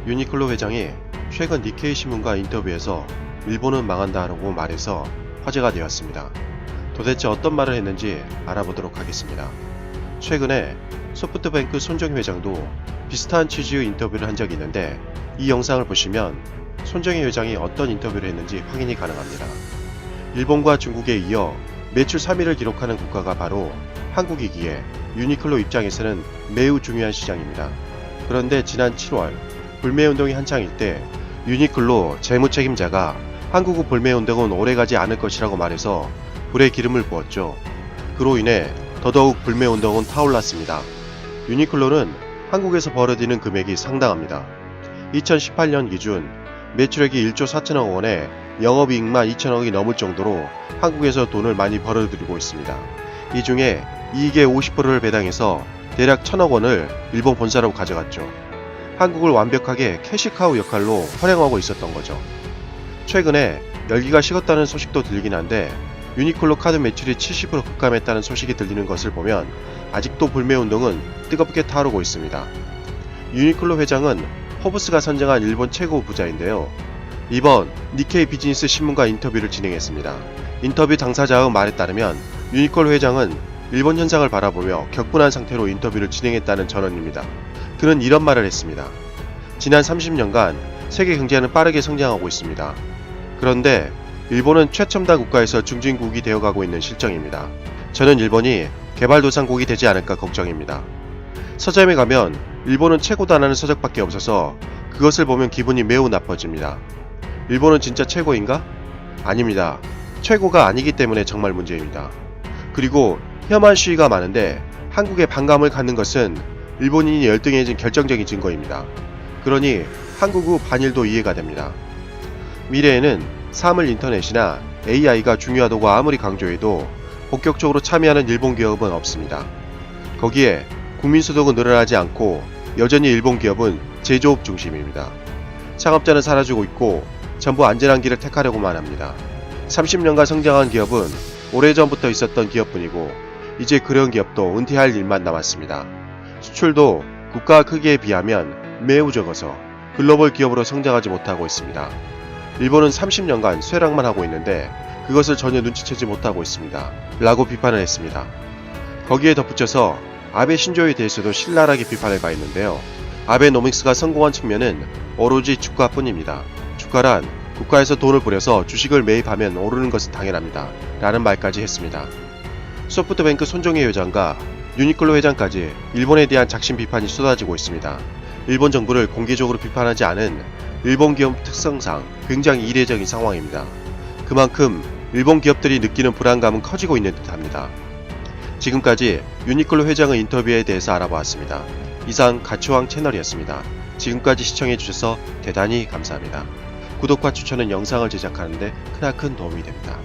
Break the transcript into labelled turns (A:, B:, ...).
A: 유니클로 회장이 최근 니케이 신문과 인터뷰에서 일본은 망한다라고 말해서 화제가 되었습니다. 도대체 어떤 말을 했는지 알아보도록 하겠습니다. 최근에 소프트뱅크 손정희 회장도 비슷한 취지의 인터뷰를 한 적이 있는데, 이 영상을 보시면 손정희 회장이 어떤 인터뷰를 했는지 확인이 가능합니다. 일본과 중국에 이어 매출 3위를 기록하는 국가가 바로 한국이기에 유니클로 입장에서는 매우 중요한 시장입니다. 그런데 지난 7월 불매운동이 한창일 때 유니클로 재무 책임자가 한국의 불매운동은 오래가지 않을 것이라고 말해서 불에 기름을 부었죠. 그로 인해 더더욱 불매운동은 타올랐습니다. 유니클로는 한국에서 벌어지는 금액이 상당합니다. 2018년 기준 매출액이 1조 4천억 원에 영업이익만 2천억이 넘을 정도로 한국에서 돈을 많이 벌어들이고 있습니다. 이 중에 이익의 50%를 배당해서 대략 1천억 원을 일본 본사로 가져갔죠. 한국을 완벽하게 캐시카우 역할로 활용하고 있었던 거죠. 최근에 열기가 식었다는 소식도 들리긴 한데, 유니클로 카드 매출이 70% 급감했다는 소식이 들리는 것을 보면 아직도 불매운동은 뜨겁게 타오르고 있습니다. 유니클로 회장은 포브스가 선정한 일본 최고 부자인데요. 이번 니케이 비즈니스 신문과 인터뷰를 진행했습니다. 인터뷰 당사자의 말에 따르면 유니클로 회장은 일본 현상을 바라보며 격분한 상태로 인터뷰를 진행했다는 전언입니다. 그는 이런 말을 했습니다. 지난 30년간 세계 경제는 빠르게 성장하고 있습니다. 그런데 일본은 최첨단 국가에서 중진국이 되어가고 있는 실정입니다. 저는 일본이 개발도상국이 되지 않을까 걱정입니다. 서점에 가면 일본은 최고다라는 서적밖에 없어서 그것을 보면 기분이 매우 나빠집니다. 일본은 진짜 최고인가? 아닙니다. 최고가 아니기 때문에 정말 문제입니다. 그리고 혐한 시위가 많은데 한국에 반감을 갖는 것은 일본인이 열등해진 결정적인 증거입니다. 그러니 한국의 반일도 이해가 됩니다. 미래에는 사물 인터넷이나 AI가 중요하다고 아무리 강조해도 본격적으로 참여하는 일본 기업은 없습니다. 거기에 국민소득은 늘어나지 않고 여전히 일본 기업은 제조업 중심입니다. 창업자는 사라지고 있고 전부 안전한 길을 택하려고만 합니다. 30년간 성장한 기업은 오래전부터 있었던 기업뿐이고 이제 그런 기업도 은퇴할 일만 남았습니다. 수출도 국가 크기에 비하면 매우 적어서 글로벌 기업으로 성장하지 못하고 있습니다. 일본은 30년간 쇠락만 하고 있는데 그것을 전혀 눈치채지 못하고 있습니다. 라고 비판을 했습니다. 거기에 덧붙여서 아베 신조에 대해서도 신랄하게 비판을 가했는데요. 아베노믹스가 성공한 측면은 오로지 주가뿐입니다. 주가란 국가에서 돈을 부려서 주식을 매입하면 오르는 것은 당연합니다. 라는 말까지 했습니다. 소프트뱅크 손정희 회장과 유니클로 회장까지 일본에 대한 작심 비판이 쏟아지고 있습니다. 일본 정부를 공개적으로 비판하지 않은 일본 기업 특성상 굉장히 이례적인 상황입니다. 그만큼 일본 기업들이 느끼는 불안감은 커지고 있는 듯합니다. 지금까지 유니클로 회장의 인터뷰에 대해서 알아보았습니다. 이상 가치왕 채널이었습니다. 지금까지 시청해주셔서 대단히 감사합니다. 구독과 추천은 영상을 제작하는데 크나큰 도움이 됩니다.